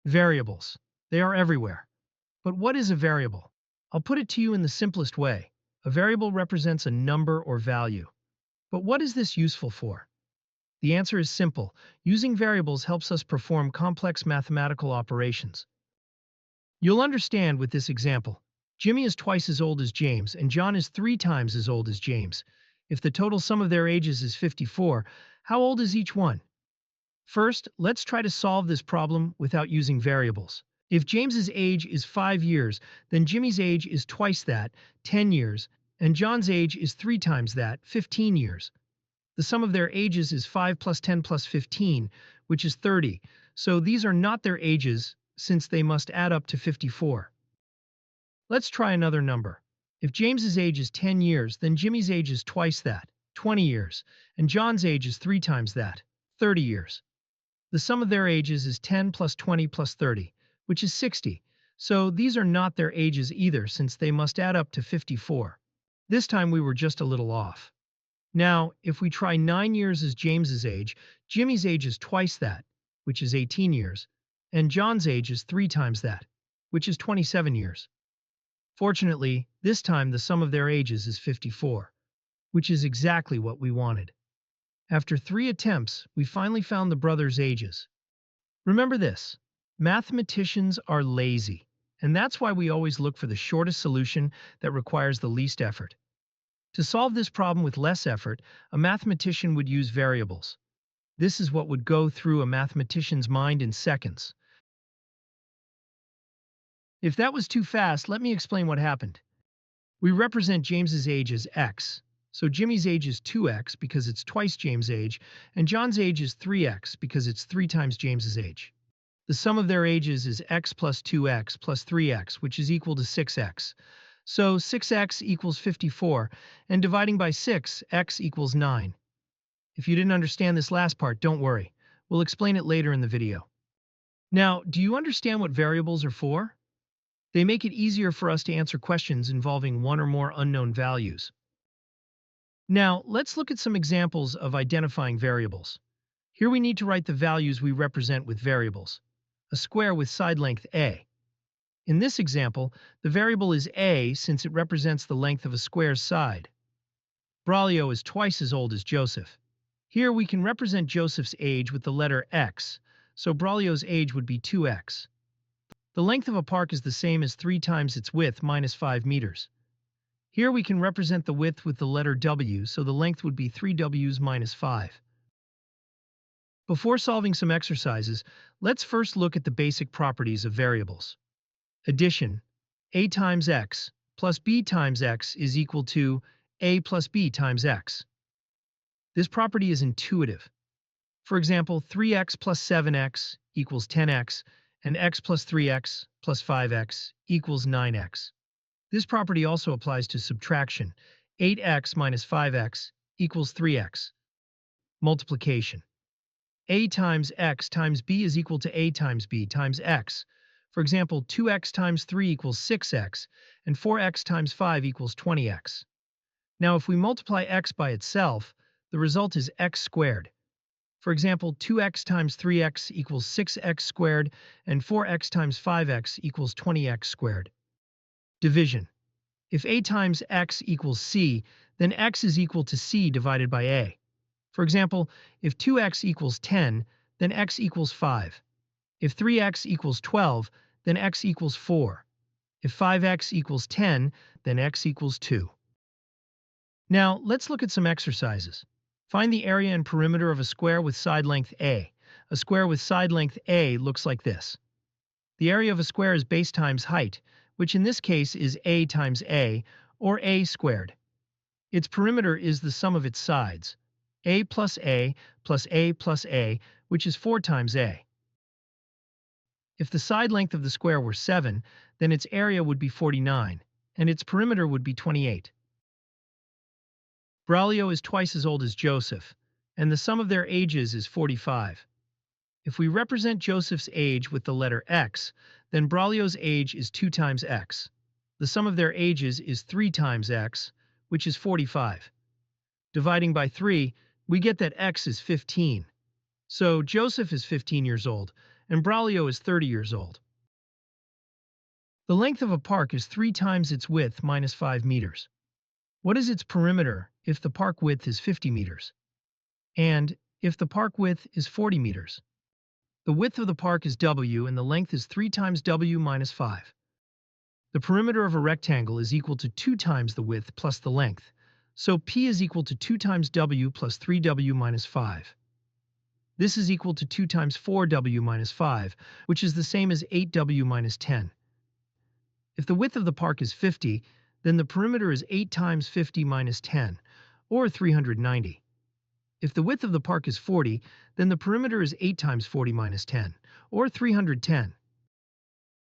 Variables. They are everywhere. But what is a variable? I'll put it to you in the simplest way. A variable represents a number or value. But what is this useful for? The answer is simple. Using variables helps us perform complex mathematical operations. You'll understand with this example. Jimmy is twice as old as James, and John is 3 times as old as James. If the total sum of their ages is 54, how old is each one? First, let's try to solve this problem without using variables. If James's age is 5 years, then Jimmy's age is twice that, 10 years, and John's age is 3 times that, 15 years. The sum of their ages is 5 plus 10 plus 15, which is 30, so these are not their ages since they must add up to 54. Let's try another number. If James's age is 10 years, then Jimmy's age is twice that, 20 years, and John's age is 3 times that, 30 years. The sum of their ages is 10 plus 20 plus 30, which is 60, so these are not their ages either since they must add up to 54. This time we were just a little off. Now, if we try 9 years as James's age, Jimmy's age is twice that, which is 18 years, and John's age is 3 times that, which is 27 years. Fortunately, this time the sum of their ages is 54, which is exactly what we wanted. After 3 attempts, we finally found the brothers' ages. Remember this, mathematicians are lazy, and that's why we always look for the shortest solution that requires the least effort. To solve this problem with less effort, a mathematician would use variables. This is what would go through a mathematician's mind in seconds. If that was too fast, let me explain what happened. We represent James's age as x, so Jimmy's age is 2x because it's twice James's age, and John's age is 3x because it's 3 times James's age. The sum of their ages is x plus 2x plus 3x, which is equal to 6x. So 6x equals 54, and dividing by 6, x equals 9. If you didn't understand this last part, don't worry. We'll explain it later in the video. Now, do you understand what variables are for? They make it easier for us to answer questions involving one or more unknown values. Now, let's look at some examples of identifying variables. Here we need to write the values we represent with variables. A square with side length a. In this example, the variable is a since it represents the length of a square's side. Braulio is twice as old as Joseph. Here we can represent Joseph's age with the letter x, so Braulio's age would be 2x. The length of a park is the same as 3 times its width minus 5 meters. Here we can represent the width with the letter w, so the length would be 3w's minus 5. Before solving some exercises, let's first look at the basic properties of variables. Addition. A times x plus b times x is equal to a plus b times x. This property is intuitive. For example, 3x plus 7x equals 10x, and x plus 3x plus 5x equals 9x. This property also applies to subtraction. 8x minus 5x equals 3x. Multiplication. A times x times b is equal to a times b times x. For example, 2x times 3 equals 6x, and 4x times 5 equals 20x. Now, if we multiply x by itself, the result is x squared. For example, 2x times 3x equals 6x squared, and 4x times 5x equals 20x squared. Division. If a times x equals c, then x is equal to c divided by a. For example, if 2x equals 10, then x equals 5. If 3x equals 12, then x equals 4. If 5x equals 10, then x equals 2. Now, let's look at some exercises. Find the area and perimeter of a square with side length a. A square with side length a looks like this. The area of a square is base times height, which in this case is a times a, or a squared. Its perimeter is the sum of its sides, a plus a plus a plus a, which is 4 times a. If the side length of the square were 7, then its area would be 49, and its perimeter would be 28. Braulio is twice as old as Joseph, and the sum of their ages is 45. If we represent Joseph's age with the letter x, then Braulio's age is 2 times x. The sum of their ages is 3 times x, which is 45. Dividing by 3, we get that x is 15. So Joseph is 15 years old, and Braulio is 30 years old. The length of a park is 3 times its width minus 5 meters. What is its perimeter if the park width is 50 meters? And if the park width is 40 meters? The width of the park is W and the length is 3 times W minus 5. The perimeter of a rectangle is equal to 2 times the width plus the length, so P is equal to 2 times W plus 3W minus 5. This is equal to 2 times 4W minus 5, which is the same as 8W minus 10. If the width of the park is 50, then the perimeter is 8 times 50 minus 10, or 390. If the width of the park is 40, then the perimeter is 8 times 40 minus 10, or 310.